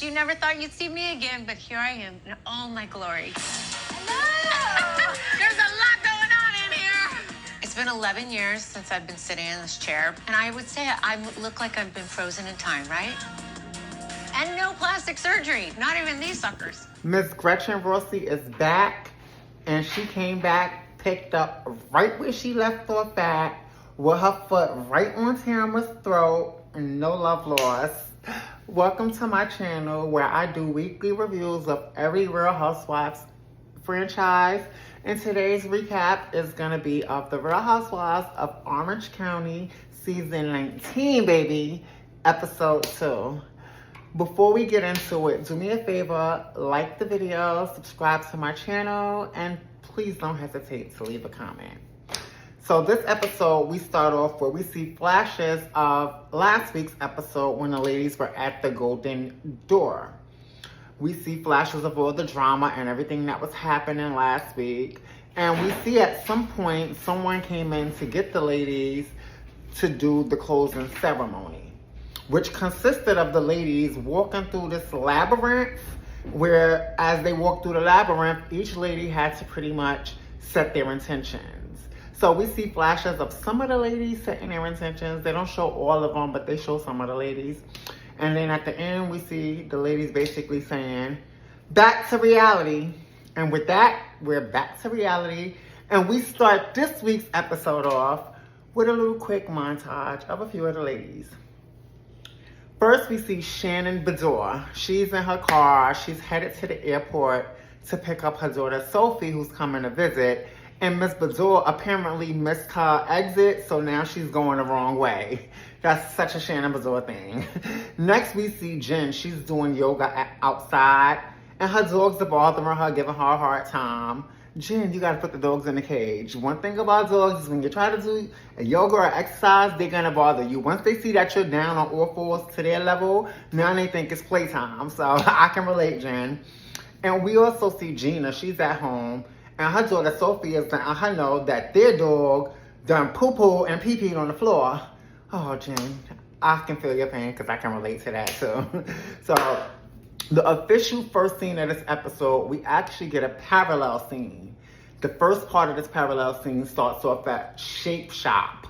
you never thought you'd see me again, but here I am in all my glory. Hello! There's a lot going on in here. It's been 11 years since I've been sitting in this chair, and I would say I look like I've been frozen in time, right? And no plastic surgery, not even these suckers. Miss Gretchen Rossi is back, and she came back, picked up right where she left off at, with her foot right on Tamara's throat, and no love lost. Welcome to my channel where I do weekly reviews of every Real Housewives franchise. And today's recap is going to be of the Real Housewives of Orange County season 19, baby, episode 2. Before we get into it, do me a favor, like the video, subscribe to my channel, and please don't hesitate to leave a comment. So this episode, we start off where we see flashes of last week's episode when the ladies were at the Golden Door. We see flashes of all the drama and everything that was happening last week. And we see at some point, someone came in to get the ladies to do the closing ceremony, which consisted of the ladies walking through this labyrinth, where as they walked through the labyrinth, each lady had to pretty much set their intentions. So we see flashes of some of the ladies setting their intentions. They don't show all of them, but they show some of the ladies. And then at the end, we see the ladies basically saying, back to reality. And with that, we're back to reality. And we start this week's episode off with a little quick montage of a few of the ladies. First, we see Shannon Beador. She's in her car. She's headed to the airport to pick up her daughter, Sophie, who's coming to visit. And Miss Beador apparently missed her exit, so now she's going the wrong way. That's such a Shannon Beador thing. Next, we see Jen. She's doing yoga outside, and her dogs are bothering her, giving her a hard time. Jen, you gotta put the dogs in the cage. One thing about dogs is when you try to do a yoga or exercise, they're gonna bother you. Once they see that you're down on all fours to their level, now they think it's playtime. So I can relate, Jen. And we also see Gina. She's at home. And her daughter Sophie is letting her know that their dog done poo-poo and pee-peed on the floor. Oh, Jen, I can feel your pain because I can relate to that too. So the official first scene of this episode, we actually get a parallel scene. The first part of this parallel scene starts off at Shape Shop.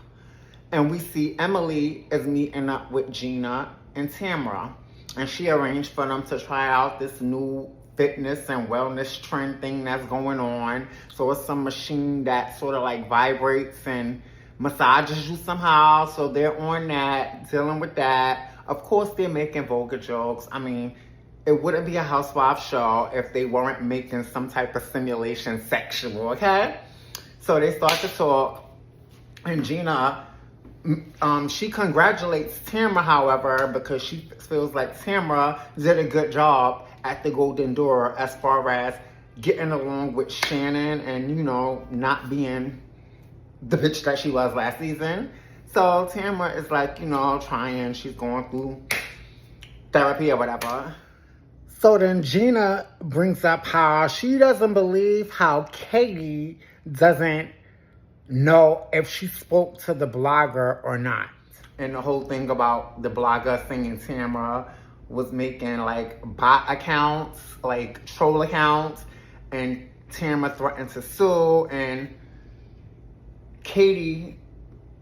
And we see Emily is meeting up with Gina and Tamara. And she arranged for them to try out this new fitness and wellness trend thing that's going on. So it's some machine that sort of like vibrates and massages you somehow. So they're on that, dealing with that. Of course, they're making vulgar jokes. I mean, it wouldn't be a housewife show if they weren't making some type of simulation sexual, okay? So they start to talk, and Gina, she congratulates Tamara, however, because she feels like Tamara did a good job at the Golden Door as far as getting along with Shannon and, you know, not being the bitch that she was last season. So Tamara is like, you know, trying, she's going through therapy or whatever. So then Gina brings up how she doesn't believe how Katie doesn't know if she spoke to the blogger or not. And the whole thing about the blogger singing Tamara was making like bot accounts, like troll accounts, and Tamara threatened to sue, and Katie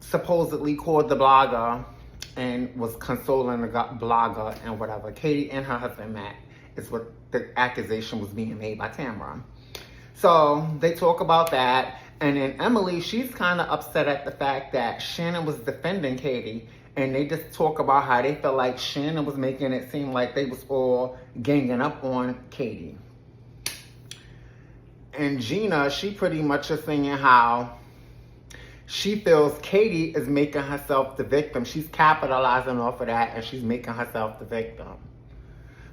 supposedly called the blogger and was consoling the blogger and whatever. Katie and her husband Matt is what the accusation was being made by Tamara. So they talk about that, and then Emily, she's kind of upset at the fact that Shannon was defending Katie. And they just talk about how they felt like Shannon was making it seem like they was all ganging up on Katie. And Gina, she pretty much is saying how she feels Katie is making herself the victim. She's capitalizing off of that, and she's making herself the victim.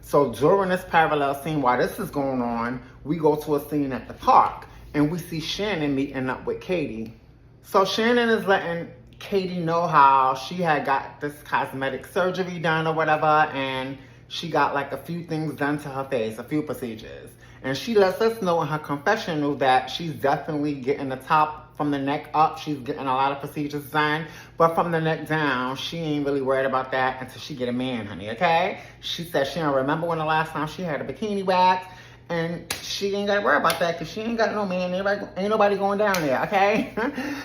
So during this parallel scene, while this is going on, we go to a scene at the park, and we see Shannon meeting up with Katie. So Shannon is letting Katie know how she had got this cosmetic surgery done or whatever, and she got like a few things done to her face, a few procedures. And she lets us know in her confessional that she's definitely getting the top From the neck up, she's getting a lot of procedures done. But from the neck down, she ain't really worried about that until she get a man, honey, okay? She said she don't remember when the last time she had a bikini wax. And she ain't got to worry about that because she ain't got no man. Ain't nobody going down there, okay?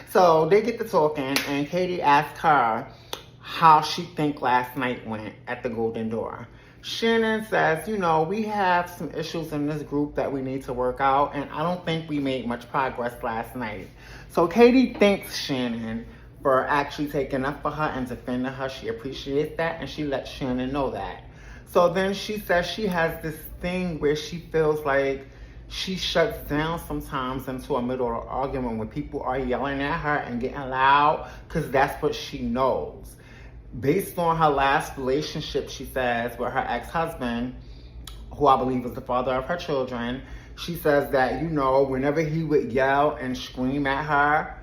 So they get to talking, and Katie asked her how she think last night went at the Golden Door. Shannon says, you know, we have some issues in this group that we need to work out, and I don't think we made much progress last night. So Katie thanks Shannon for actually taking up for her and defending her. She appreciates that, and she lets Shannon know that. So then she says she has this thing where she feels like she shuts down sometimes into a middle of an argument when people are yelling at her and getting loud, because that's what she knows. Based on her last relationship, she says, with her ex-husband, who I believe is the father of her children, she says that, you know, whenever he would yell and scream at her,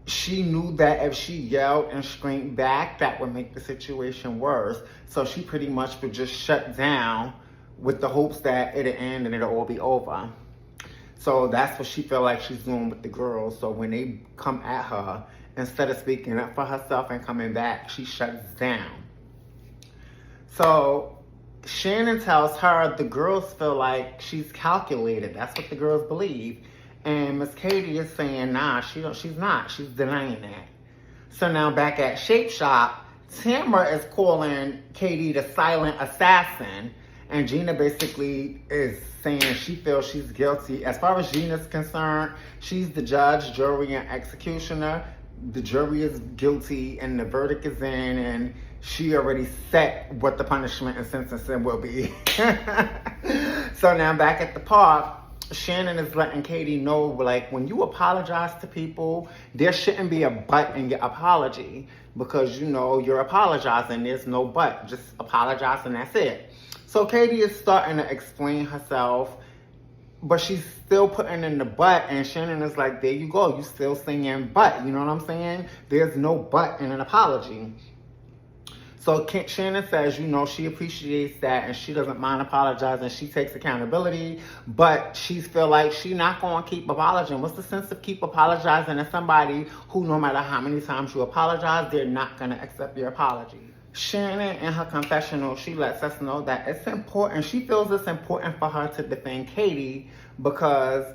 she knew that if she yelled and screamed back, that would make the situation worse. So she pretty much would just shut down with the hopes that it'll end and it'll all be over. So that's what she feel like she's doing with the girls. So when they come at her, instead of speaking up for herself and coming back, she shuts down. So Shannon tells her the girls feel like she's calculated. That's what the girls believe. And Miss Katie is saying, nah, she's not. She's denying that. So now back at Shape Shop, Tamara is calling Katie the silent assassin. And Gina basically is saying she feels she's guilty. As far as Gina's concerned, she's the judge, jury, and executioner. The jury is guilty and the verdict is in, and she already set what the punishment and sentencing will be. So now back at the park, Shannon is letting Katie know, like, when you apologize to people, there shouldn't be a but in your apology, because, you know, you're apologizing. There's no but. Just apologize and that's it. So Katie is starting to explain herself, but she's still putting in the but, and Shannon is like, there you go. You still saying but. You know what I'm saying? There's no but in an apology. So Shannon says, you know, she appreciates that and she doesn't mind apologizing. She takes accountability, but she feel like she not going to keep apologizing. What's the sense of keep apologizing to somebody who, no matter how many times you apologize, they're not going to accept your apology? Shannon, in her confessional, she lets us know that it's important. She feels it's important for her to defend Katie because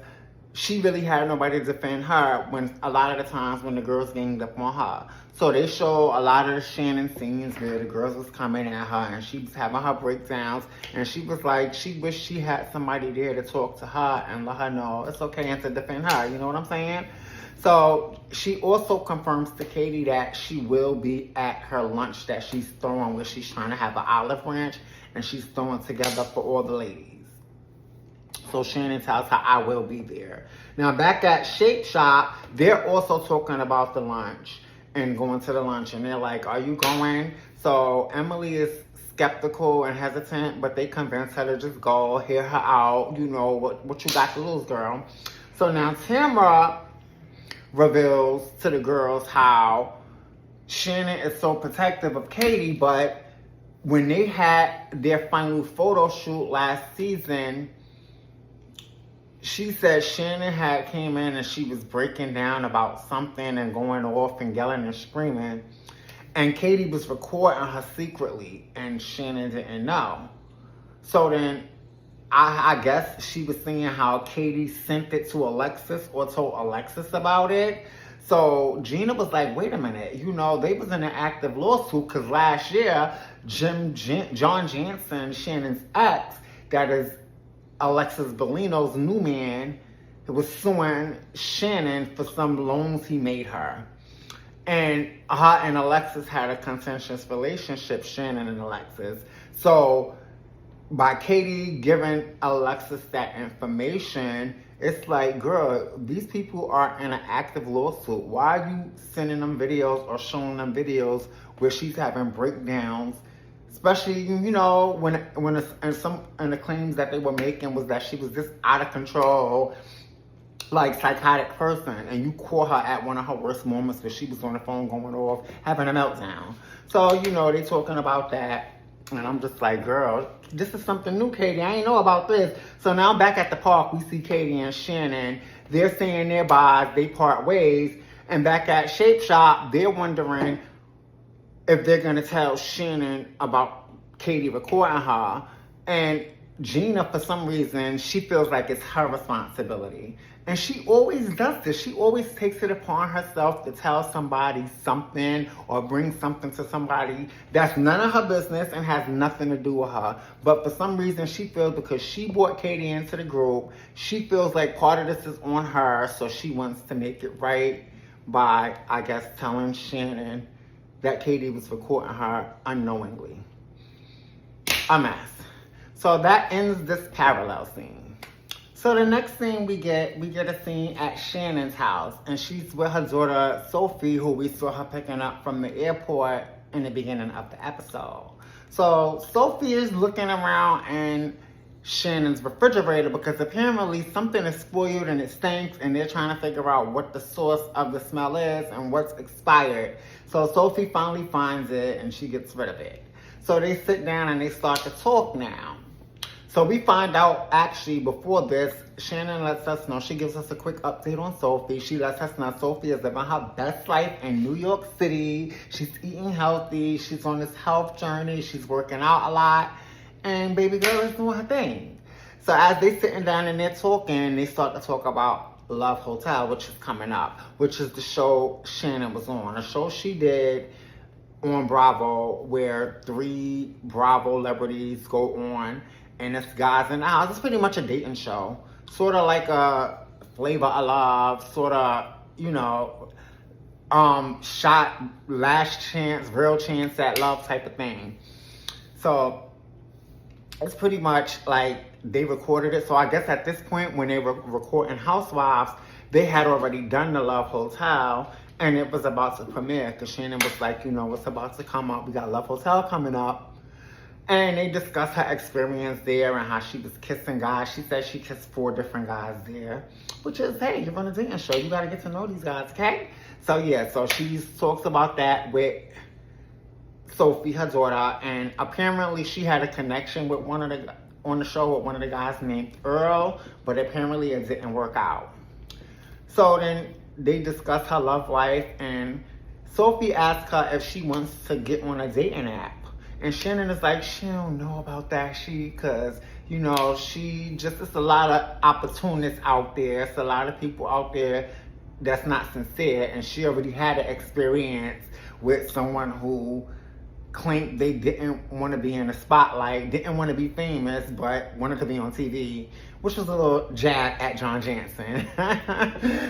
she really had nobody to defend her when a lot of the times when the girls ganged up on her. So they show a lot of the Shannon scenes where the girls was coming at her and she was having her breakdowns, and she was like, she wished she had somebody there to talk to her and let her know it's okay and to defend her. You know what I'm saying? So she also confirms to Katie that she will be at her lunch that she's throwing, where she's trying to have an olive branch and she's throwing together for all the ladies. So Shannon tells her, I will be there. Now back at Shape Shop, they're also talking about the lunch and going to the lunch, and they're like, are you going? So Emily is skeptical and hesitant, but they convince her to just go, hear her out, you know, what you got to lose, girl. So now Tamara reveals to the girls how Shannon is so protective of Katie, but when they had their final photo shoot last season, she said Shannon had came in and she was breaking down about something and going off and yelling and screaming. And Katie was recording her secretly and Shannon didn't know. So then I guess she was seeing how Katie sent it to Alexis or told Alexis about it. So Gina was like, wait a minute, you know, they was in an active lawsuit because last year, John Jansen, Shannon's ex, that is Alexis Bellino's new man, was suing Shannon for some loans he made her. And her and Alexis had a contentious relationship, Shannon and Alexis. So by Katie giving Alexis that information, it's like, girl, these people are in an active lawsuit. Why are you sending them videos or showing them videos where she's having breakdowns? Especially, you know, when the claims that they were making was that she was just out of control, like psychotic person, and you caught her at one of her worst moments where she was on the phone going off, having a meltdown. So, you know, they talking about that. And I'm just like, girl, this is something new, Katie. I ain't know about this. So now back at the park, we see Katie and Shannon. they're saying their byes, they part ways. And back at Shape Shop, they're wondering if they're going to tell Shannon about Katie recording her. And Gina, for some reason, she feels like it's her responsibility. And she always does this. She always takes it upon herself to tell somebody something or bring something to somebody that's none of her business and has nothing to do with her. But for some reason, she feels because she brought Katie into the group, she feels like part of this is on her, so she wants to make it right by, I guess, telling Shannon that Katie was recording her unknowingly. A mess. So that ends this parallel scene. So the next scene we get a scene at Shannon's house, and she's with her daughter Sophie, who we saw her picking up from the airport in the beginning of the episode. So Sophie is looking around in Shannon's refrigerator because apparently something is spoiled and it stinks, and they're trying to figure out what the source of the smell is and what's expired. So Sophie finally finds it and she gets rid of it. So they sit down and they start to talk now. So we find out, actually, before this, Shannon lets us know, she gives us a quick update on Sophie. She lets us know Sophie is living her best life in New York City. She's eating healthy. She's on this health journey. She's working out a lot. And baby girl is doing her thing. So as they sitting down and they're talking, they start to talk about Love Hotel, which is coming up, which is the show Shannon was on. A show she did on Bravo where 3 Bravo celebrities go on. And it's guys in the house. It's pretty much a dating show. Sort of like a Flavor of Love. Sort of, shot, last chance, real chance at love type of thing. So it's pretty much like they recorded it. So I guess at this point when they were recording Housewives, they had already done the Love Hotel. And it was about to premiere. Because Shannon was like, it's about to come up. We got Love Hotel coming up. And they discussed her experience there and how she was kissing guys. She said she kissed 4 different guys there. Which is, hey, you're on a dating show. You got to get to know these guys, okay? So, yeah, so she talks about that with Sophie, her daughter. And apparently she had a connection with on the show with one of the guys named Earl. But apparently it didn't work out. So then they discuss her love life. And Sophie asked her if she wants to get on a dating app. And Shannon is like, she don't know about that, because, it's a lot of opportunists out there. It's a lot of people out there that's not sincere. And she already had an experience with someone who claimed they didn't want to be in the spotlight, didn't want to be famous, but wanted to be on TV, which was a little jab at John Jansen.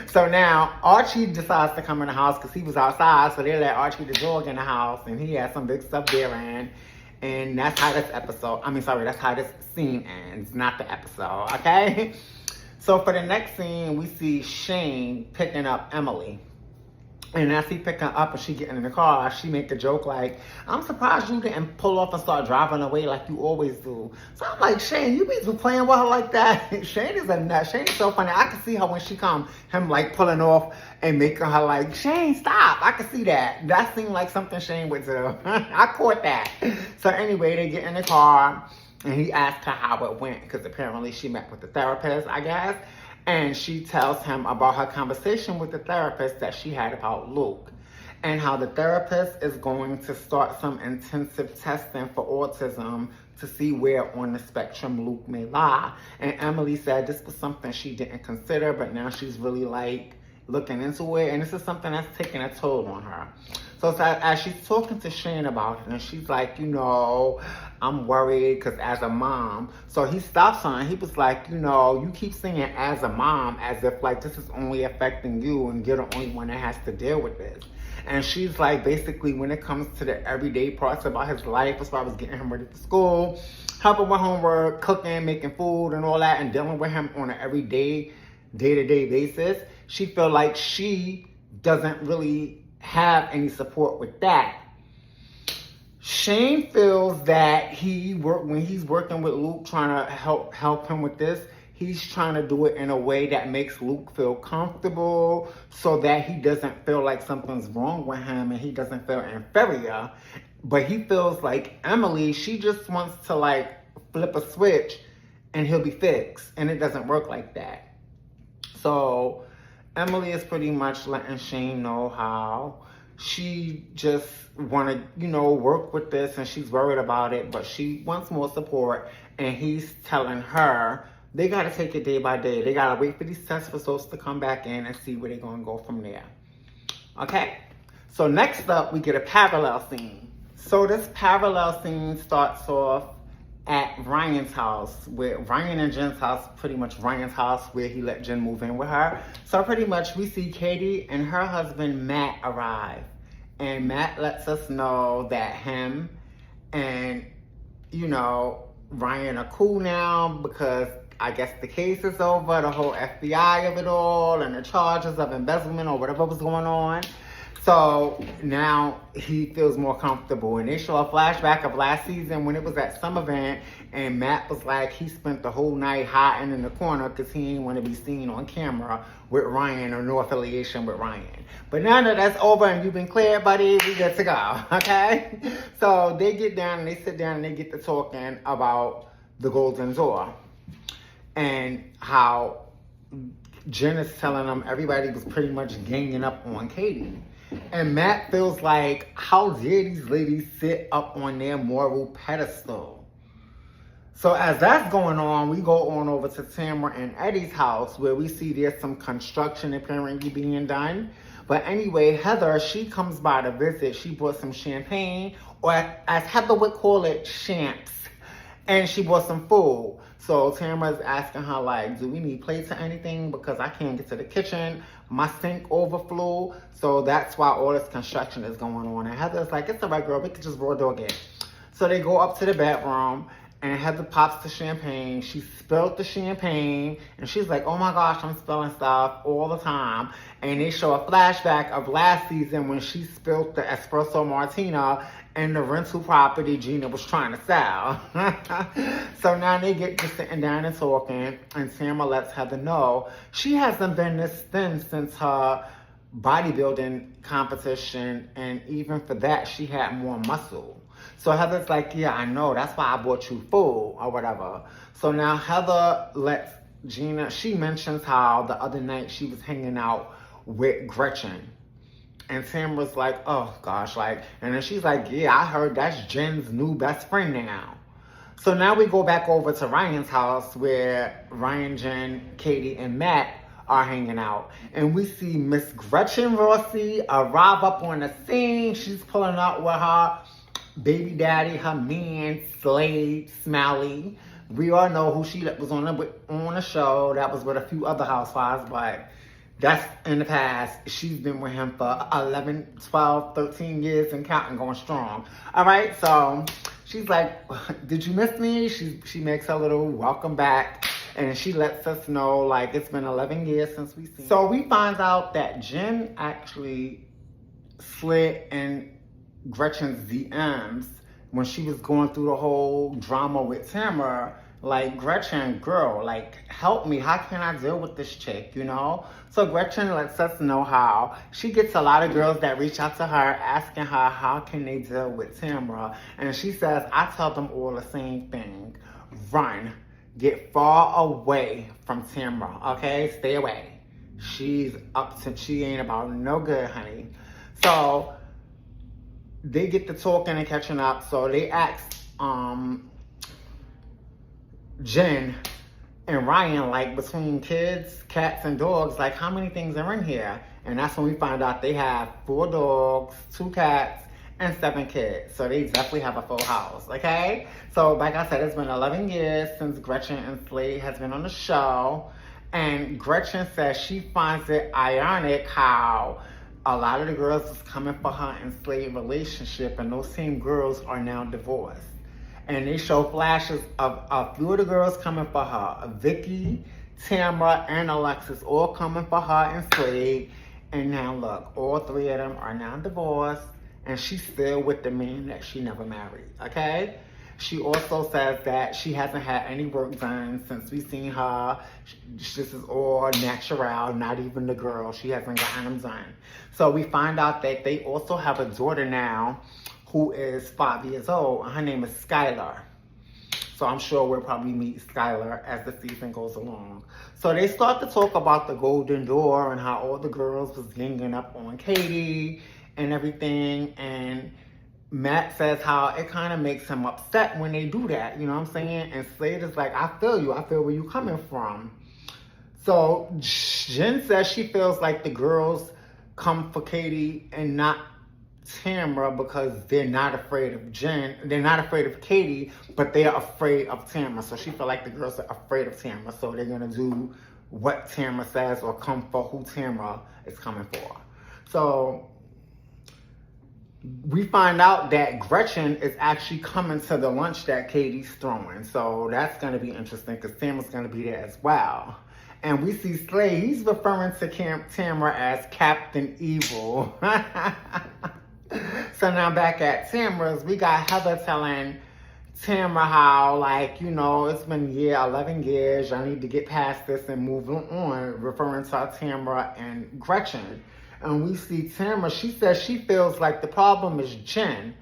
So now Archie decides to come in the house because he was outside, so they let Archie the dog in the house, and he had some big stuff there, and that's how this that's how this scene ends, not the episode, okay? So for the next scene, we see Shane picking up Emily. And as he picking her up and she getting in the car, she make a joke like, I'm surprised you didn't pull off and start driving away like you always do. So I'm like, Shane, you be playing with her like that? Shane is a nut. Shane is so funny. I can see her when she come, him like pulling off and making her like, Shane, stop. I can see that. That seemed like something Shane would do. I caught that. So anyway, they get in the car and he asked her how it went because apparently she met with the therapist, I guess. And she tells him about her conversation with the therapist that she had about Luke. And how the therapist is going to start some intensive testing for autism to see where on the spectrum Luke may lie. And Emily said this was something she didn't consider, but now she's really like looking into it. And this is something that's taking a toll on her. So as she's talking to Shane about it, and she's like, I'm worried because as a mom. So he stops her and he was like, you keep saying as a mom as if like this is only affecting you and you're the only one that has to deal with this. And she's like, basically, when it comes to the everyday parts about his life, as far as getting him ready for school, helping with homework, cooking, making food and all that, and dealing with him on an everyday, day-to-day basis, she feel like she doesn't really have any support with that. Shane feels that when he's working with Luke, trying to help him with this, he's trying to do it in a way that makes Luke feel comfortable so that he doesn't feel like something's wrong with him and he doesn't feel inferior. But he feels like Emily, she just wants to like flip a switch and he'll be fixed. And it doesn't work like that. So Emily is pretty much letting Shane know how she just want to, work with this, and she's worried about it, but she wants more support. And he's telling her they got to take it day by day. They got to wait for these test results to come back in and see where they're going to go from there. Okay? So next up, we get a parallel scene. So this parallel scene starts off at Ryan's house, where Ryan and Jen's house, pretty much Ryan's house, where he let Jen move in with her. So pretty much we see Katie and her husband Matt arrive. And Matt lets us know that him and, Ryan are cool now because I guess the case is over, the whole FBI of it all, and the charges of embezzlement or whatever was going on. So now he feels more comfortable. And they show a flashback of last season when it was at some event, and Matt was like he spent the whole night hiding in the corner because he didn't want to be seen on camera with Ryan or no affiliation with Ryan. But now that that's over and you've been cleared, buddy, we good to go, okay? So they get down and they sit down and they get to talking about the Golden Door and how Jen is telling them everybody was pretty much ganging up on Katie. And Matt feels like, how dare these ladies sit up on their moral pedestal? So as that's going on, we go on over to Tamara and Eddie's house where we see there's some construction apparently being done. But anyway, Heather, she comes by to visit. She brought some champagne, or as Heather would call it, champs. And she bought some food. So Tamara's asking her, like, do we need plates or anything? Because I can't get to the kitchen. My sink overflew. So that's why all this construction is going on. And Heather's like, it's all right, girl. We can just raw dog it. So they go up to the bedroom. And Heather pops the champagne. She spilled the champagne. And she's like, oh my gosh, I'm spilling stuff all the time. And they show a flashback of last season when she spilled the espresso martini and the rental property Gina was trying to sell. So now they get to sitting down and talking, and Tamara lets Heather know she hasn't been this thin since her bodybuilding competition, and even for that, she had more muscle. So Heather's like, yeah, I know, that's why I bought you food, or whatever. So now Heather lets Gina, she mentions how the other night she was hanging out with Gretchen. And Tamara's like, oh gosh, and then she's like, yeah, I heard that's Jen's new best friend now. So now we go back over to Ryan's house where Ryan, Jen, Katie, and Matt are hanging out. And we see Miss Gretchen Rossi arrive up on the scene. She's pulling out with her baby daddy, her man, Slade Smalley. We all know who she was on the show. That was with a few other housewives, but that's in the past. She's been with him for 11, 12, 13 years and counting, going strong. All right, so she's like, did you miss me? She makes a little welcome back, and she lets us know, like, it's been 11 years since we've seen. So we find out that Jen actually slid in Gretchen's DMs when she was going through the whole drama with Tamara. Like, Gretchen, girl, like, help me. How can I deal with this chick, So Gretchen lets us know how she gets a lot of girls that reach out to her asking her how can they deal with Tamara. And she says, I tell them all the same thing. Run. Get far away from Tamara, okay? Stay away. She ain't about no good, honey. So they get to talking and catching up. So they ask, Jen and Ryan, like, between kids, cats, and dogs, like, how many things are in here? And that's when we find out they have 4 dogs, 2 cats, and 7 kids. So they definitely have a full house, okay? So, like I said, it's been 11 years since Gretchen and Slade has been on the show. And Gretchen says she finds it ironic how a lot of the girls was coming for her in Slade relationship, and those same girls are now divorced. And they show flashes of a few of the girls coming for her. Vicky, Tamara, and Alexis all coming for her and Slade. And now look, all 3 of them are now divorced. And she's still with the man that she never married, okay? She also says that she hasn't had any work done since we've seen her. This is all natural, not even the girl. She hasn't gotten them done. So we find out that they also have a daughter now who is 5 years old. Her name is Skylar. So I'm sure we'll probably meet Skylar as the season goes along. So they start to talk about the Golden Door and how all the girls was ganging up on Katie and everything. And Matt says how it kind of makes him upset when they do that. You know what I'm saying? And Slade is like, I feel you. I feel where you coming from. So Jen says she feels like the girls come for Katie and not Tamra because they're not afraid of Jen. They're not afraid of Katie, but they're afraid of Tamra. So she feel like the girls are afraid of Tamra. So they're going to do what Tamra says or come for who Tamra is coming for. So we find out that Gretchen is actually coming to the lunch that Katie's throwing. So that's going to be interesting because Tamra's going to be there as well. And we see Slade, he's referring to Tamra as Captain Evil. So now back at Tamra's, we got Heather telling Tamra how, like, you know, it's been 11 years. Y'all need to get past this and move on, referring to Tamra and Gretchen. And we see Tamra, she says she feels like the problem is Jen.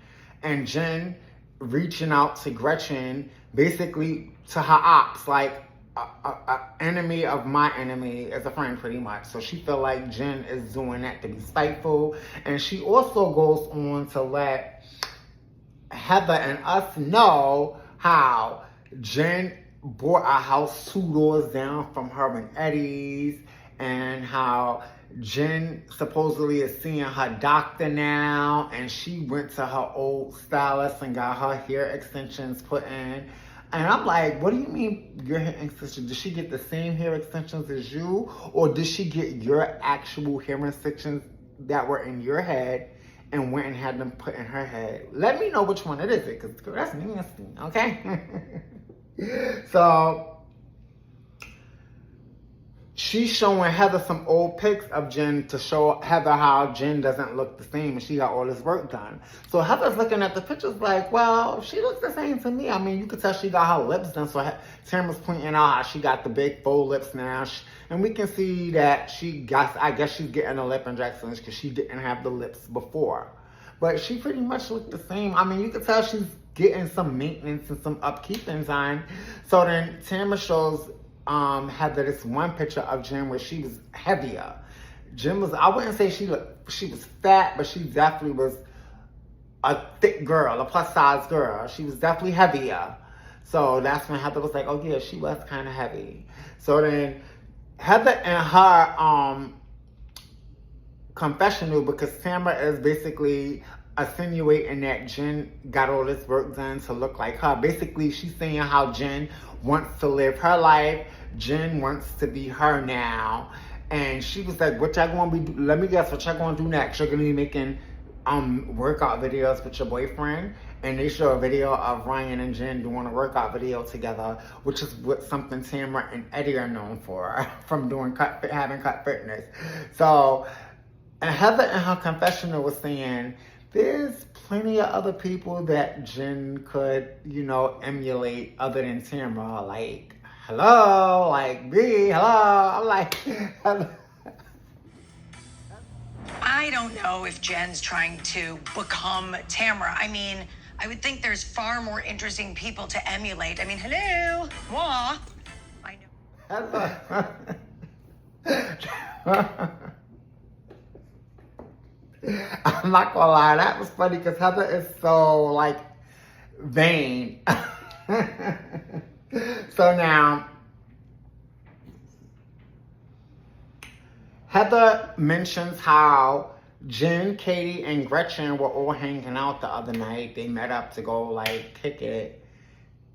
And Jen reaching out to Gretchen, basically to her ops, like, a enemy of my enemy as a friend, pretty much. So she feel like Jen is doing that to be spiteful. And she also goes on to let Heather and us know how Jen bought a house 2 doors down from her and Eddie's, and how Jen supposedly is seeing her doctor now, and she went to her old stylist and got her hair extensions put in. And I'm like, what do you mean your hair extensions? Did she get the same hair extensions as you? Or did she get your actual hair extensions that were in your head and went and had them put in her head? Let me know which one it is, because that's nasty, okay? So she's showing Heather some old pics of Jen to show Heather how Jen doesn't look the same and she got all this work done. So Heather's looking at the pictures like, well, she looks the same to me. I mean, you could tell she got her lips done. So Tamara's pointing out how she got the big full lips now. And we can see that I guess she's getting a lip injection because she didn't have the lips before. But she pretty much looked the same. I mean, you could tell she's getting some maintenance and some upkeep done. So then Tamara shows Heather this one picture of Jen where she was heavier. Jen was, I wouldn't say she was fat, but she definitely was a thick girl, a plus size girl. She was definitely heavier. So that's when Heather was like, oh yeah, she was kind of heavy. So then Heather and her confessional, because Tamara is basically insinuating that Jen got all this work done to look like her. Basically, she's saying how Jen wants to live her life. Jen wants to be her now. And she was like, what y'all gonna be, let me guess what y'all gonna do next. You're gonna be making workout videos with your boyfriend. And they show a video of Ryan and Jen doing a workout video together, which is what something Tamara and Eddie are known for, from doing having cut fitness. So, and Heather in her confessional was saying, there's plenty of other people that Jen could, you know, emulate other than Tamara. Like, hello, like, B, hello. I'm like, hello. I don't know if Jen's trying to become Tamara. I mean, I would think there's far more interesting people to emulate. I mean, hello, moi. I know. Hello. I'm not gonna lie, that was funny because Heather is so, like, vain. So now, Heather mentions how Jen, Katie, and Gretchen were all hanging out the other night. They met up to go, like, kick it,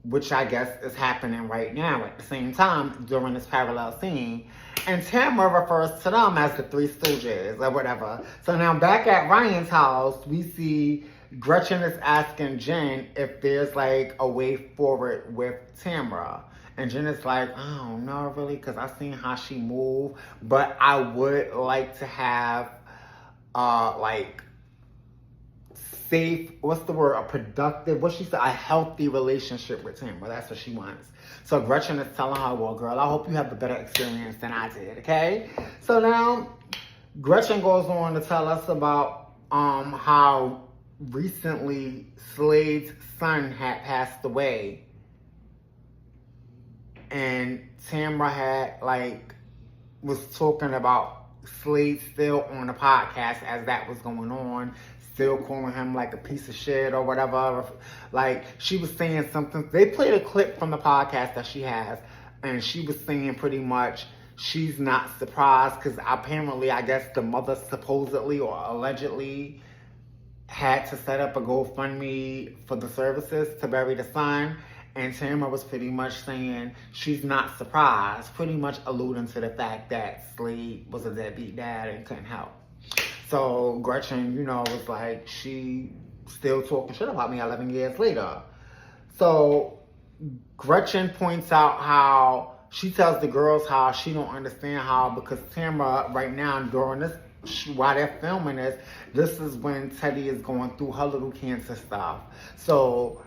which I guess is happening right now at the same time during this parallel scene. And Tamara refers to them as the Three Stooges or whatever. So now back at Ryan's house, we see Gretchen is asking Jen if there's like a way forward with Tamara. And Jen is like, I don't know really, because I seen how she moved. But I would like to have like safe, what's the word, a productive, what she said, a healthy relationship with Tamara. That's what she wants. So Gretchen is telling her, well, girl, I hope you have a better experience than I did, okay? So now Gretchen goes on to tell us about how recently Slade's son had passed away. and Tamra had was talking about Slade still on the podcast as that was going on, still calling him a piece of shit or whatever. She was saying something. They played a clip from the podcast that she has, and she was saying pretty much she's not surprised because apparently, I guess the mother supposedly or allegedly had to set up a GoFundMe for the services to bury the son. And Tamra was pretty much saying she's not surprised, pretty much alluding to the fact that Slade was a deadbeat dad and couldn't help. So Gretchen, was like, she still talking shit about me 11 years later. So Gretchen points out how she tells the girls how she don't understand how, because Tamra right now during this, while they're filming this is when Teddy is going through her little cancer stuff. So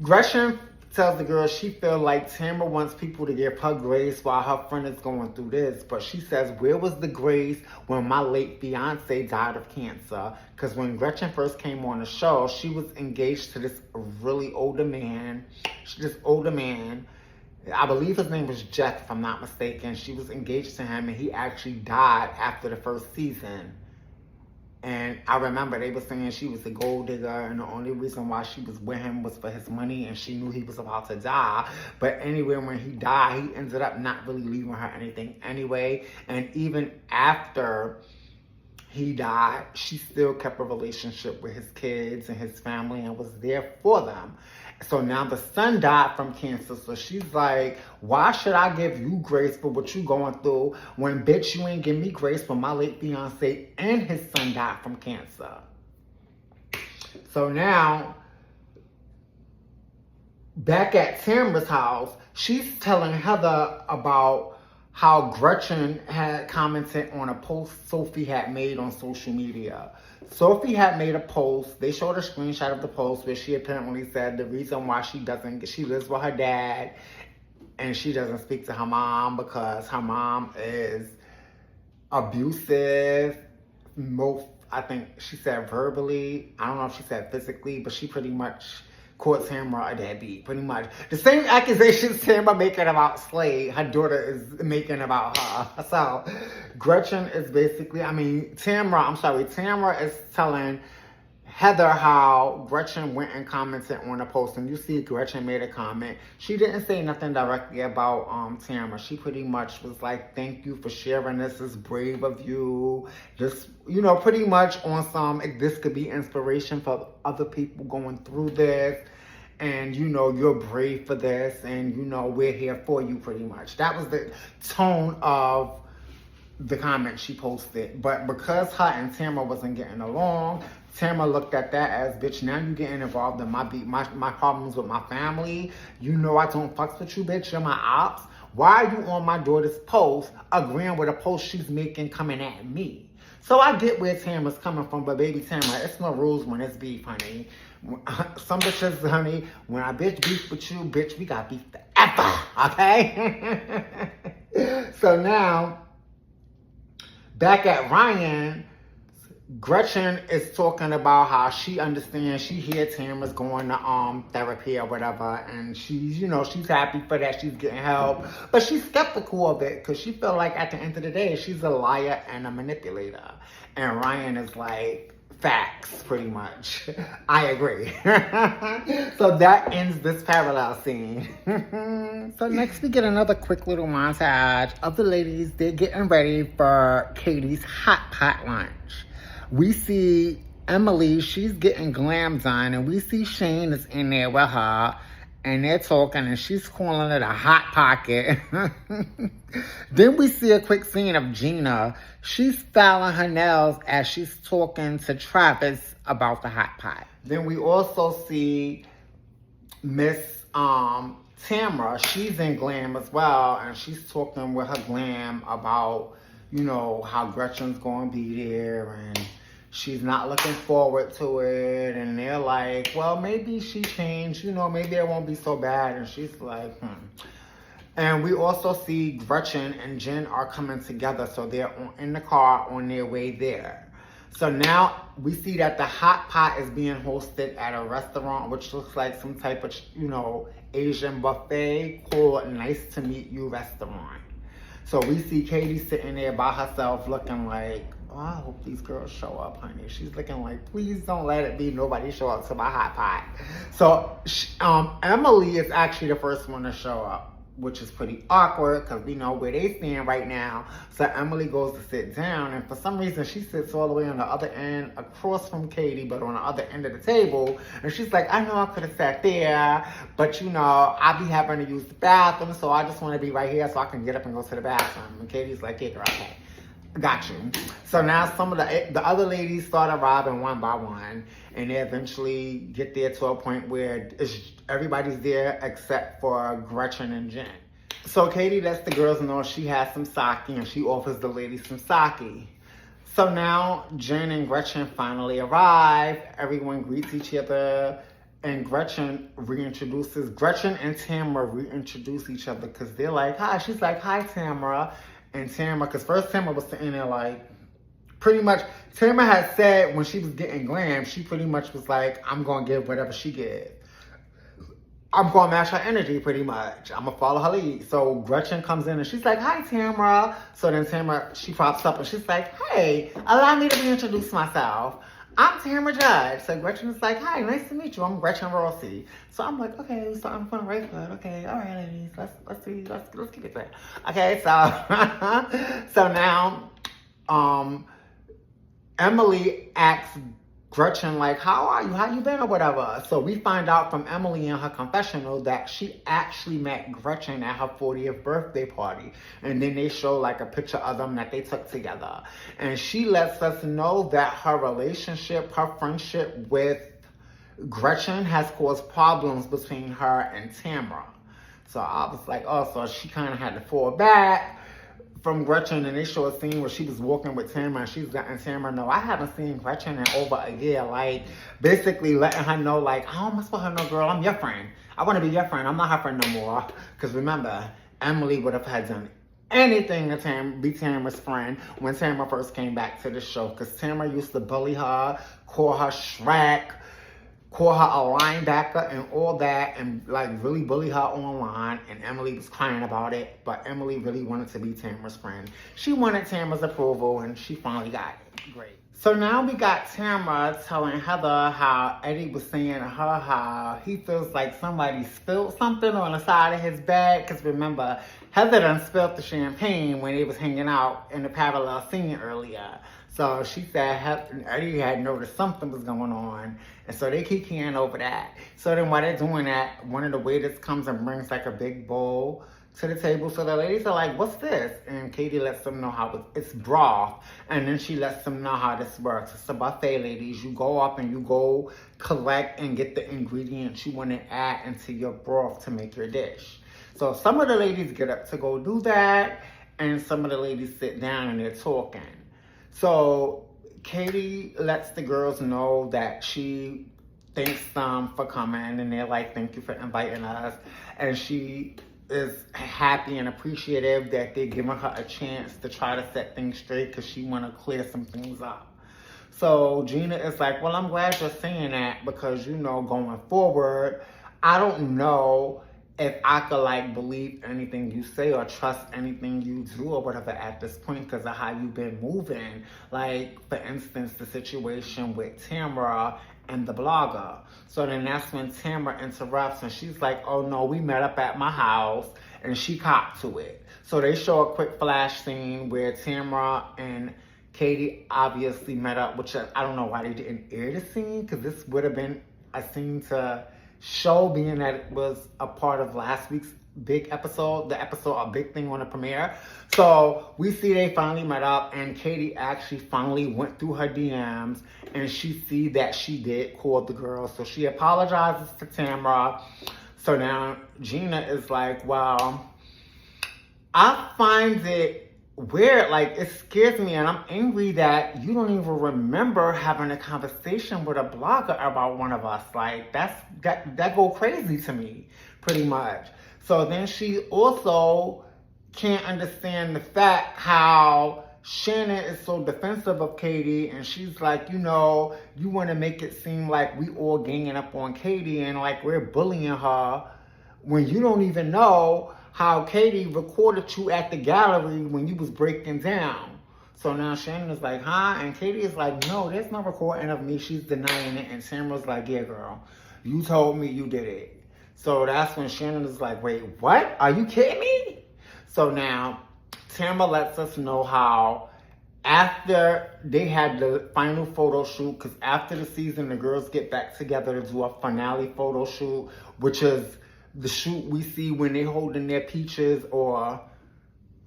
Gretchen tells the girls she feels like Tamra wants people to give her grace while her friend is going through this. But she says, where was the grace when my late fiance died of cancer? Because when Gretchen first came on the show, she was engaged to this really older man. I believe his name was Jeff, if I'm not mistaken. She was engaged to him, and he actually died after the first season. And I remember they were saying she was a gold digger, and the only reason why she was with him was for his money, and she knew he was about to die. But anyway, when he died, he ended up not really leaving her anything anyway. And even after he died, she still kept a relationship with his kids and his family and was there for them. So now the son died from cancer. So she's like, why should I give you grace for what you going through when, bitch, you ain't give me grace when my late fiance and his son died from cancer? So now, back at Tamra's house, she's telling Heather about how Gretchen had commented on a post Sophie had made on social media. Sophie had made a post. They showed a screenshot of the post where she apparently said the reason why she lives with her dad and she doesn't speak to her mom because her mom is abusive. I think she said verbally. I don't know if she said physically, but she pretty much caught Tamra a deadbeat, pretty much. The same accusations Tamra making about Slade, her daughter is making about her. So, Gretchen is basically, Tamra is telling Heather how Gretchen went and commented on a post, and you see Gretchen made a comment. She didn't say nothing directly about Tamra. She pretty much was like, thank you for sharing this. It's brave of you. Just, pretty much on some, this could be inspiration for other people going through this. And, you're brave for this. And, we're here for you pretty much. That was the tone of the comment she posted. But because her and Tamra wasn't getting along, Tamra looked at that as, bitch, now you getting involved in my problems with my family. I don't fucks with you, bitch. You're my ops. Why are you on my daughter's post agreeing with a post she's making coming at me? So I get where Tamra's coming from, but baby Tamra, it's no rules when it's beef, honey. Some bitches, honey, when I bitch beef with you, bitch, we got beef forever, okay? So now, back at Ryan, Gretchen is talking about how she understands, she hears Tamra's going to therapy or whatever, and she's, she's happy for that, she's getting help, but she's skeptical of it because she feel like at the end of the day, she's a liar and a manipulator. And Ryan is like, facts, pretty much. I agree. So that ends this parallel scene. So next we get another quick little montage of the ladies. They're getting ready for Katie's hot pot lunch. We see Emily, she's getting glam done, and we see Shane is in there with her, and they're talking, and she's calling it a hot pocket. Then we see a quick scene of Gina. She's styling her nails as she's talking to Travis about the hot pot. Then we also see Miss Tamra. She's in glam as well, and she's talking with her glam about, how Gretchen's going to be there, and she's not looking forward to it. And they're like, well, maybe she changed, maybe it won't be so bad. And she's like, And we also see Gretchen and Jen are coming together. So they're in the car on their way there. So now we see that the hot pot is being hosted at a restaurant, which looks like some type of, Asian buffet called Nice to Meet You restaurant. So we see Katie sitting there by herself looking like, oh, I hope these girls show up, honey. She's looking like, please don't let it be nobody show up to my hot pot. So Emily is actually the first one to show up, which is pretty awkward because we know where they stand right now. So Emily goes to sit down, and for some reason she sits all the way on the other end across from Katie, but on the other end of the table. And she's like, I know I could have sat there, but I be having to use the bathroom, so I just want to be right here so I can get up and go to the bathroom. And Katie's like, yeah, girl, okay. Got you. So now some of the other ladies start arriving one by one, and they eventually get there to a point where everybody's there except for Gretchen and Jen. So Katie lets the girls know she has some sake, and she offers the ladies some sake. So now Jen and Gretchen finally arrive. Everyone greets each other, and Gretchen and Tamara reintroduce each other because they're like, hi. She's like, hi, Tamara. And Tamara, because first Tamara was sitting there like, pretty much, Tamara had said when she was getting glam, she pretty much was like, I'm going to give whatever she gives. I'm going to match her energy pretty much. I'm going to follow her lead. So Gretchen comes in and she's like, hi, Tamara. So then Tamara, she pops up and she's like, hey, allow me to reintroduce myself. I'm Tamara Judge. So Gretchen is like, hi, nice to meet you. I'm Gretchen Rossi. So I'm like, okay, so I'm from right foot. Okay, all right, ladies, let's keep it there. Okay, so so now, Emily asks Gretchen like, how you been or whatever. So we find out from Emily in her confessional that she actually met Gretchen at her 40th birthday party. And then they show like a picture of them that they took together. And she lets us know that her friendship with Gretchen has caused problems between her and Tamara. So I was like, oh, so she kind of had to fall back from Gretchen, and they show a scene where she was walking with Tamara, and she's letting Tamara know, I haven't seen Gretchen in over a year, like, basically letting her know, like, I don't mess with her, no, girl, I'm your friend. I want to be your friend. I'm not her friend no more. Because remember, Emily would have had done anything to be Tamara's friend when Tamara first came back to the show, because Tamara used to bully her, call her Shrek, call her a linebacker and all that, and like really bully her online, and Emily was crying about it, but Emily really wanted to be Tamara's friend. She wanted Tamara's approval, and she finally got it. Great. So now we got Tamara telling Heather how Eddie was saying to her how he feels like somebody spilled something on the side of his bed, because remember, Heather done spilled the champagne when they was hanging out in the parallel scene earlier. So she said Eddie had noticed something was going on. And so they keep keying over that. So then while they're doing that, one of the waiters comes and brings like a big bowl to the table. So the ladies are like, what's this? And Katie lets them know how it's broth. And then she lets them know how this works. It's a buffet, ladies. You go up and you go collect and get the ingredients you want to add into your broth to make your dish. So some of the ladies get up to go do that. And some of the ladies sit down and they're talking. So Katie lets the girls know that she thanks them for coming, and they're like, thank you for inviting us. And she is happy and appreciative that they're giving her a chance to try to set things straight because she want to clear some things up. So Gina is like, well, I'm glad you're saying that because, going forward, I don't know if I could like believe anything you say or trust anything you do or whatever at this point because of how you've been moving. Like, for instance, the situation with Tamara and the blogger. So then that's when Tamara interrupts and she's like, oh no, we met up at my house, and she copped to it. So they show a quick flash scene where Tamara and Katie obviously met up, which I don't know why they didn't air the scene, because this would have been a scene to show, being that it was a part of last week's big episode, a big thing on the premiere. So we see they finally met up, and Katie actually finally went through her DMs, and she see that she did call the girl. So she apologizes to Tamara. So now Gina is like, well, I find it weird, like it scares me, and I'm angry that you don't even remember having a conversation with a blogger about one of us. Like that go crazy to me, pretty much. So then she also can't understand the fact how Shannon is so defensive of Katie, and she's like, you know, you want to make it seem like we all ganging up on Katie and like we're bullying her when you don't even know how Katie recorded you at the gallery when you was breaking down. So now Shannon is like, huh? And Katie is like, no, there's no recording of me. She's denying it. And Tamara's like, yeah, girl, you told me you did it. So that's when Shannon is like, wait, what? Are you kidding me? So now Tamara lets us know how after they had the final photo shoot, because after the season, the girls get back together to do a finale photo shoot, which is the shoot we see when they holding their peaches, or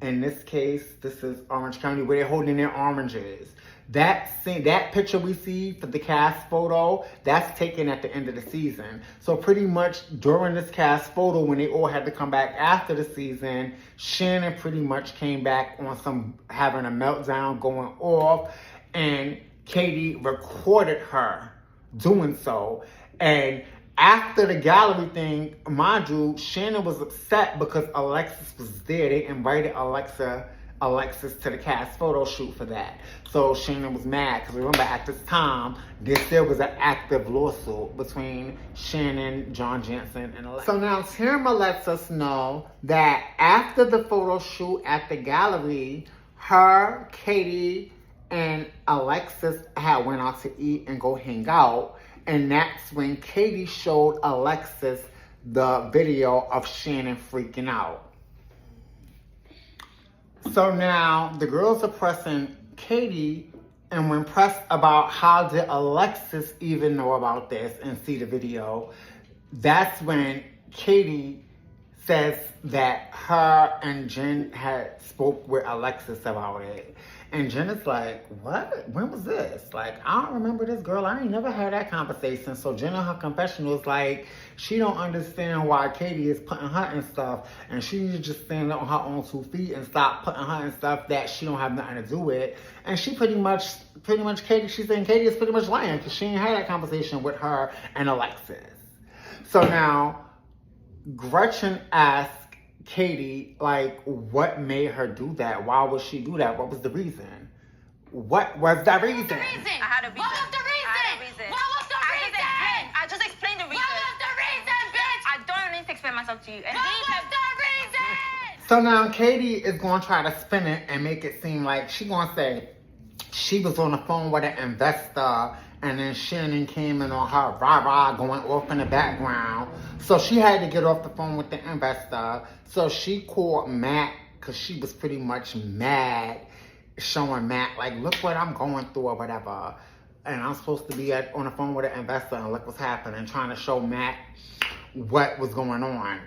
in this case, this is Orange County, where they're holding their oranges. That picture we see for the cast photo, that's taken at the end of the season. So pretty much during this cast photo, when they all had to come back after the season, Shannon pretty much came back on some having a meltdown, going off, and Katie recorded her doing so. And after the gallery thing, mind you, Shannon was upset because Alexis was there. They invited Alexis to the cast photo shoot for that. So Shannon was mad because remember at this time, there was an active lawsuit between Shannon, John Jansen, and Alexis. So now Tamara lets us know that after the photo shoot at the gallery, her, Katie, and Alexis had went out to eat and go hang out. And that's when Katie showed Alexis the video of Shannon freaking out. So now the girls are pressing Katie, and when pressed about how did Alexis even know about this and see the video, that's when Katie says that her and Jen had spoke with Alexis about it. And Jen is like, what? When was this? Like, I don't remember this, girl. I ain't never had that conversation. So Jen in her confessional is like, she don't understand why Katie is putting her in stuff. And she needs to just stand on her own 2 feet and stop putting her in stuff that she don't have nothing to do with. And she she's saying Katie is pretty much lying because she ain't had that conversation with her and Alexis. So now, Gretchen asked Katie, like, what made her do that? Why would she do that? What was the reason? What was the reason? I had a reason. What was the reason? What was the reason? I just explained the reason. What was the reason, bitch? I don't need to explain myself to you. And what was the reason? So now Katie is going to try to spin it and make it seem like she going to say she was on the phone with an investor, and then Shannon came in on her rah-rah going off in the background. So she had to get off the phone with the investor. So she called Matt because she was pretty much mad, showing Matt, like, look what I'm going through or whatever. And I'm supposed to be on the phone with an investor and look what's happening, trying to show Matt what was going on.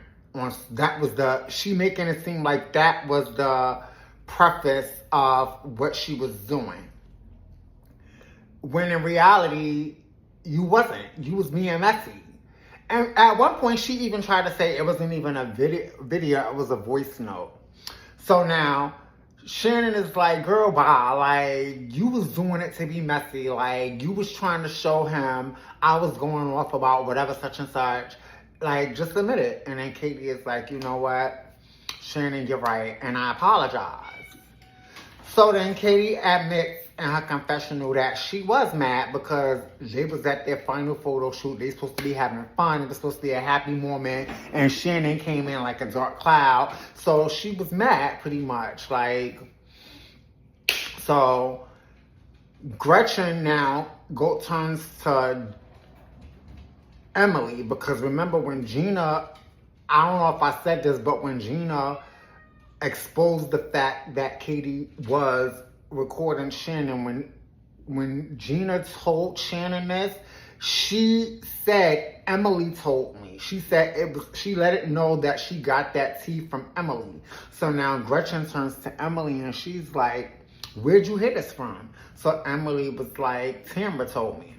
She making it seem like that was the preface of what she was doing. When in reality, you wasn't. You was being messy. And at one point, she even tried to say it wasn't even a video, it was a voice note. So now, Shannon is like, girl, bye. Like, you was doing it to be messy. Like, you was trying to show him I was going off about whatever such and such. Like, just admit it. And then Katie is like, you know what? Shannon, you're right. And I apologize. So then Katie admits in her confessional that she was mad because they was at their final photo shoot. They supposed to be having fun. It was supposed to be a happy moment. And Shannon came in like a dark cloud. So she was mad pretty much. Like, so Gretchen now turns to Emily, because remember when Gina, I don't know if I said this, but when Gina exposed the fact that Katie was recording Shannon, when Gina told Shannon this, she said, Emily told me. She said she let it know that she got that tea from Emily. So now Gretchen turns to Emily and she's like, where'd you hear this from? So Emily was like, Tamara told me.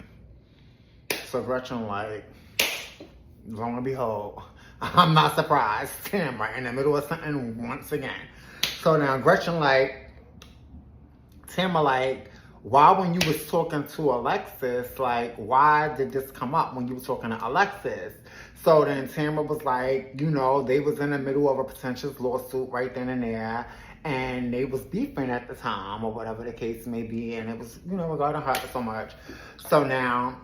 So Gretchen like, lo and behold, I'm not surprised. Tamara in the middle of something once again. So now Gretchen like, Tamara like, why when you was talking to Alexis, like, why did this come up when you were talking to Alexis? So then Tamara was like, you know, they was in the middle of a pretentious lawsuit right then and there. and they was beefing at the time or whatever the case may be, and it was, you know, regarding her so much. So now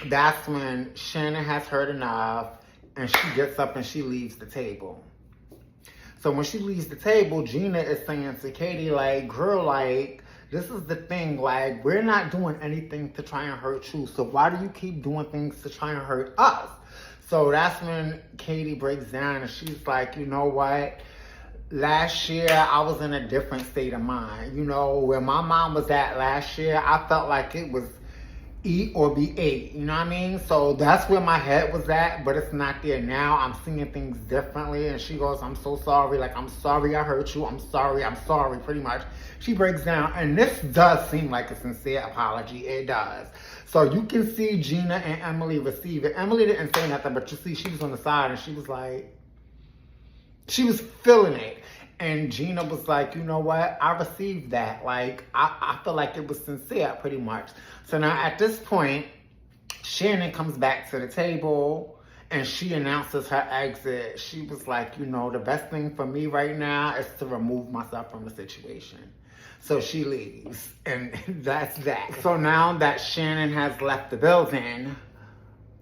that's when Shannon has heard enough, and she gets up and she leaves the table. So when she leaves the table, Gina is saying to Katie, like, girl, like, this is the thing, like, we're not doing anything to try and hurt you, so why do you keep doing things to try and hurt us? So that's when Katie breaks down and she's like, you know what? Last year, I was in a different state of mind. You know, where my mom was at last year, I felt like it was eat or be ate. You know what I mean? So that's where my head was at, but it's not there now. I'm seeing things differently. And she goes, I'm so sorry. Like, I'm sorry I hurt you. I'm sorry, pretty much. She breaks down. And this does seem like a sincere apology. It does. So you can see Gina and Emily receive it. Emily didn't say nothing, but you see she was on the side and she was like, she was feeling it. And Gina was like, you know what? I received that. Like, I feel like it was sincere, pretty much. So now at this point, Shannon comes back to the table and she announces her exit. She was like, you know, the best thing for me right now is to remove myself from the situation. So she leaves, and that's that. So now that Shannon has left the building,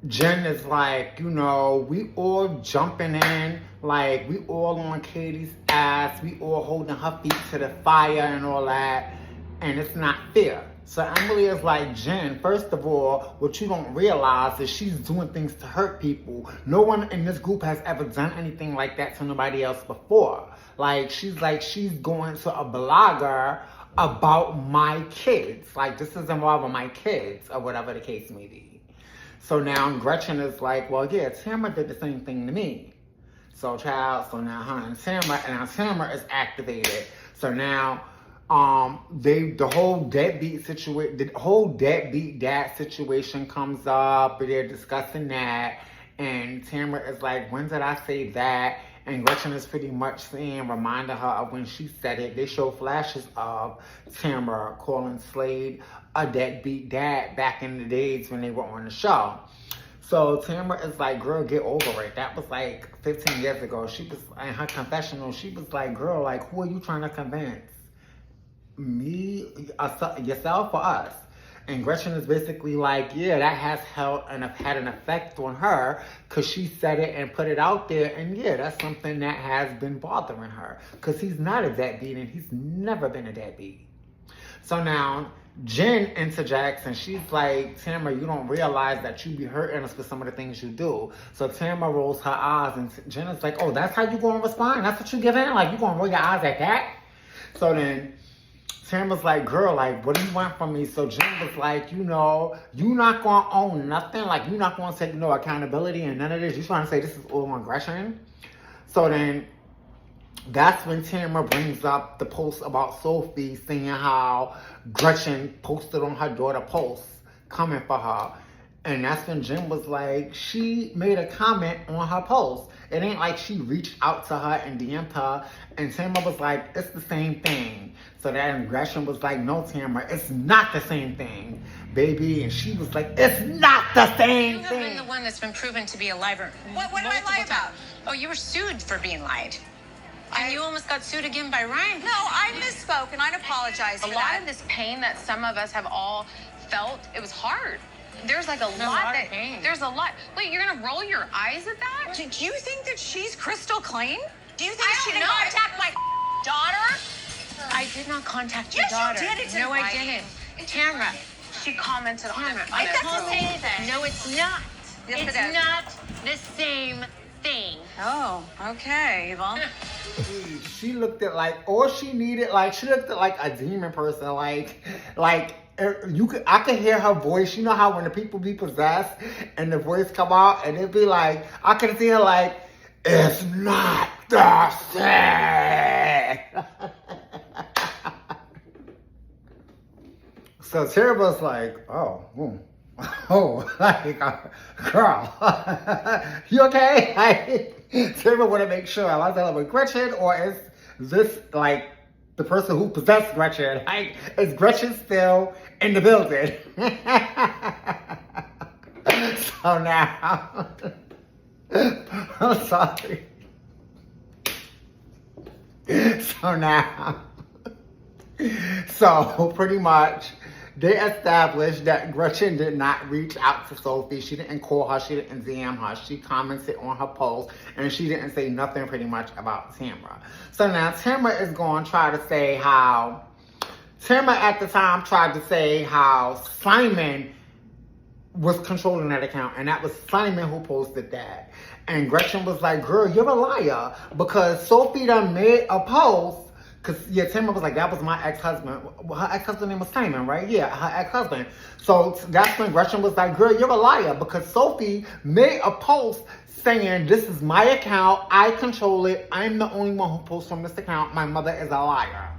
Jen is like, you know, we all jumping in, like, we all on Katie's ass, we all holding her feet to the fire and all that, and it's not fair. So Emily is like, Jen, first of all, what you don't realize is she's doing things to hurt people. No one in this group has ever done anything like that to nobody else before. Like, she's going to a blogger about my kids. Like, this is involving my kids, or whatever the case may be. So now Gretchen is like, well, yeah, Tamara did the same thing to me. So now her and Tamara is activated. So now, the whole deadbeat dad situation comes up, and they're discussing that, and Tamara is like, when did I say that? And Gretchen is pretty much saying, reminding her of when she said it. They show flashes of Tamara calling Slade a deadbeat dad back in the days when they were on the show. So Tamara is like, girl, get over it. That was like 15 years ago. She was, in her confessional, she was like, girl, like, who are you trying to convince? Me, yourself, or us? And Gretchen is basically like, yeah, that has had an effect on her because she said it and put it out there. And yeah, that's something that has been bothering her because he's not a deadbeat and he's never been a deadbeat. So now Jen interjects and she's like, Tamara, you don't realize that you be hurting us with some of the things you do. So Tamara rolls her eyes and Jen is like, oh, that's how you going to respond? That's what you give in? Like, you going to roll your eyes at that? So then Tamara's like, girl, like, what do you want from me? So Jen was like, you know, you not going to own nothing. Like, you not going to take no accountability and none of this. You trying to say this is all aggression? So then that's when Tamara brings up the post about Sophie, saying how Gretchen posted on her daughter posts coming for her. And that's when Jen was like, she made a comment on her post. It ain't like she reached out to her and DM'd her. And Tamara was like, it's the same thing. So that Gretchen was like, no, Tamara, it's not the same thing, baby. And she was like, it's not the same thing. You have been the one that's been proven to be a liar. What did I lie about? Oh, you were sued for being lied. And you almost got sued again by Ryan. No, I misspoke, and I'd apologize for A that. lot of this pain that some of us have all felt, it was hard. There's like a lot of pain. There's a lot. Wait, you're gonna roll your eyes at that? Do you think that she's crystal clean? Do you think I she don't didn't know. contact my daughter? I did not contact your Yes, you daughter. did. It's in no, I writing. didn't. Tamara. She commented on it. It doesn't say anything. No, it's not. Yes, it it's is. not the same thing. Oh, okay, well. She looked at like, all she needed, like, she looked at like a demon person, like I could hear her voice. You know how when the people be possessed and the voice come out and it'd be like, I could see her like, it's not the same. So Tara was like, oh, like, girl, you okay? Like, Tara want to make sure, am I telling with Gretchen, or is this like the person who possessed Gretchen? Like, is Gretchen still in the building? So now, I'm sorry. So now, so pretty much, they established that Gretchen did not reach out to Sophie. She didn't call her. She didn't DM her. She commented on her post, and she didn't say nothing pretty much about Tamara. So now Tamara is going to try to say how, Tamara at the time tried to say how Simon was controlling that account, and that was Simon who posted that. And Gretchen was like, girl, you're a liar, because Sophie done made a post. Because, yeah, Tamara was like, that was my ex-husband. Her ex-husband name was Simon, right? Yeah, her ex-husband. So that's when Gretchen was like, girl, you're a liar. Because Sophie made a post saying, this is my account. I control it. I'm the only one who posts from this account. My mother is a liar.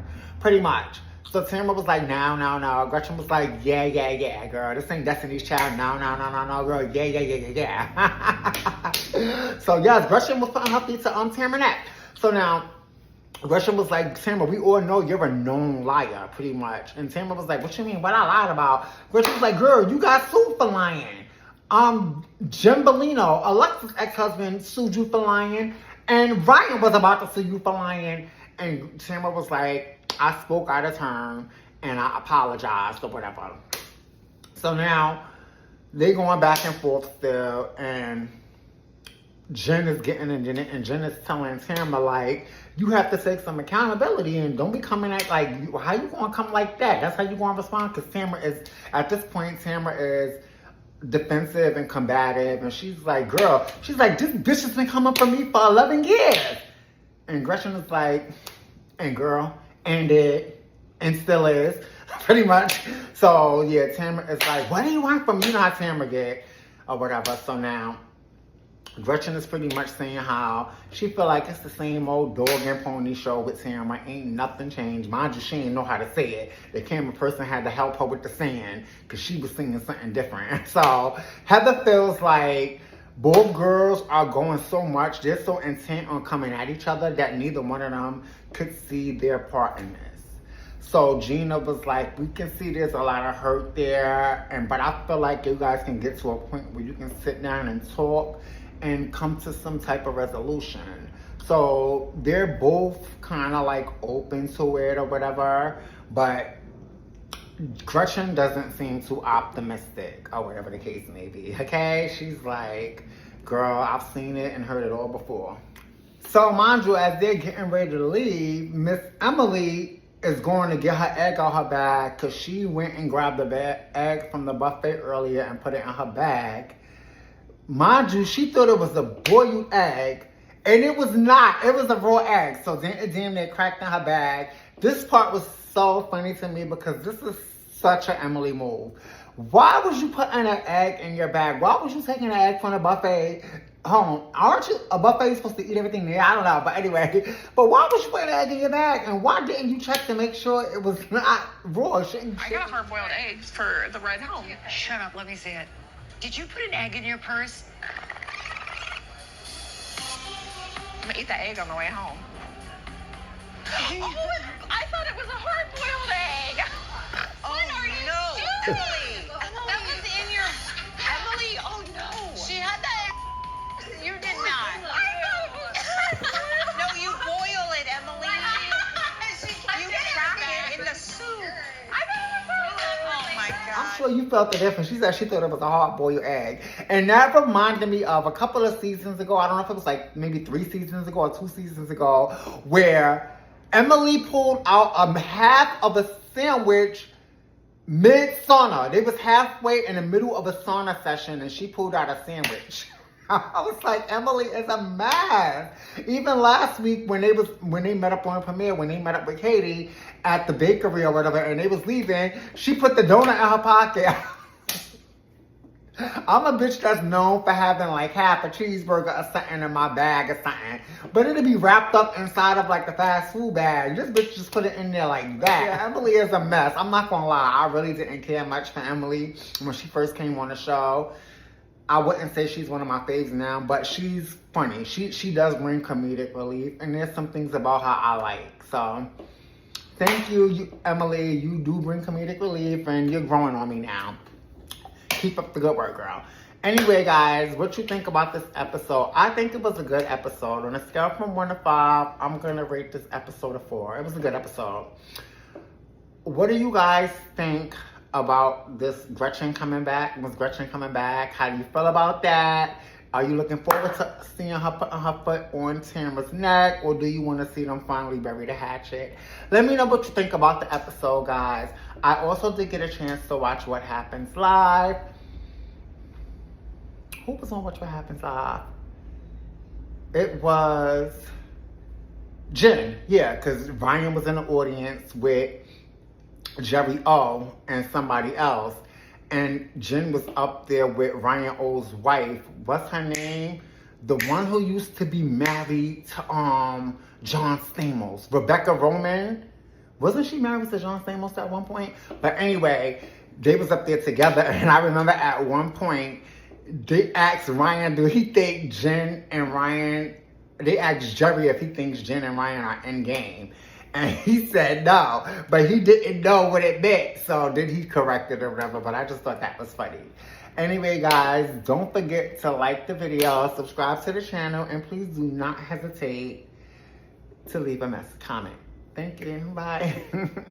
Pretty much. So Tamara was like, no. Gretchen was like, yeah, girl. This ain't Destiny's Child. No, girl. Yeah. So, yes, Gretchen was putting her feet to Tamara neck. So now, Gretchen was like, Tamara, we all know you're a known liar, pretty much. And Tamara was like, what you mean? What I lied about? Gretchen was like, girl, you got sued for lying. Jim Bellino, Alexa's ex-husband, sued you for lying. And Ryan was about to sue you for lying. And Tamara was like, I spoke out of turn and I apologized or whatever. So now they going back and forth still, and Jen is getting in it, and Jen is telling Tamara, like, you have to take some accountability and don't be coming at, like, how you going to come like that? That's how you going to respond? Because Tamara is, at this point, Tamara is defensive and combative, and she's like, girl, she's like, this bitch has been coming for me for 11 years. And Gretchen is like, and girl, and it, and still is, pretty much. So, yeah, Tamara is like, what do you want from me? You know how Tamara get, or whatever. So now, Gretchen is pretty much saying how she feel like it's the same old dog and pony show with Tamara. Ain't nothing changed. Mind you, she ain't know how to say it. The camera person had to help her with the saying because she was singing something different. So Heather feels like both girls are going so much. They're so intent on coming at each other that neither one of them could see their part in this. So Gina was like, we can see there's a lot of hurt there, but I feel like you guys can get to a point where you can sit down and talk and come to some type of resolution. So they're both kind of like open to it or whatever, but Gretchen doesn't seem too optimistic or whatever the case may be, okay? She's like, girl, I've seen it and heard it all before. So mind you, as they're getting ready to leave, Miss Emily is going to get her egg out her bag because she went and grabbed the egg from the buffet earlier and put it in her bag. Mind you, she thought it was a boiled egg, and it was not. It was a raw egg. So damn, they cracked in her bag. This part was so funny to me because this is such an Emily move. Why would you put an egg in your bag? Why was you taking an egg from the buffet home? Aren't you a buffet supposed to eat everything there? I don't know, but anyway. But why would you put an egg in your bag? And why didn't you check to make sure it was not raw? I got hard-boiled eggs for the ride home. Shut up, let me see it. Did you put an egg in your purse? I'm gonna eat that egg on the way home. Oh, I thought it was a hard-boiled egg. Oh, no, Emily. That was in your... Emily, oh no. She had that. You did not. No, you boil it, Emily. You crack it in the soup. Oh my God. I'm sure you felt the difference. She said she thought it was a hard-boiled egg. And that reminded me of a couple of seasons ago. I don't know if it was like maybe 3 seasons ago or 2 seasons ago, where Emily pulled out half of a sandwich mid-sauna. They was halfway in the middle of a sauna session, and she pulled out a sandwich. I was like, Emily is a mess. Even last week when they met up on premiere, when they met up with Katie at the bakery or whatever, and they was leaving, she put the donut in her pocket. I'm a bitch that's known for having like half a cheeseburger or something in my bag or something. But it'll be wrapped up inside of like the fast food bag. This bitch just put it in there like that. Yeah, Emily is a mess. I'm not gonna lie. I really didn't care much for Emily when she first came on the show. I wouldn't say she's one of my faves now, but she's funny. She does bring comedic relief, and there's some things about her I like. So thank you, Emily. You do bring comedic relief, and you're growing on me now. Keep up the good work, girl. Anyway, guys, what you think about this episode? I think it was a good episode. On a scale from 1 to 5, I'm going to rate this episode a 4. It was a good episode. What do you guys think about this Gretchen coming back? Was Gretchen coming back? How do you feel about that? Are you looking forward to seeing her putting her foot on Tamara's neck? Or do you want to see them finally bury the hatchet? Let me know what you think about the episode, guys. I also did get a chance to watch What Happens Live. Who was on What Happens Live? It was Jen. Yeah, because Ryan was in the audience with Jerry O and somebody else. And Jen was up there with Ryan O's wife. What's her name? The one who used to be married to John Stamos. Rebecca Roman. Wasn't she married to John Stamos at one point? But anyway, they was up there together. And I remember at one point, they asked Ryan, do he think Jen and Ryan... They asked Jerry if he thinks Jen and Ryan are in game. And he said no, but he didn't know what it meant. So then he corrected or whatever, but I just thought that was funny. Anyway, guys, don't forget to like the video, subscribe to the channel, and please do not hesitate to leave a comment. Thank you. Bye.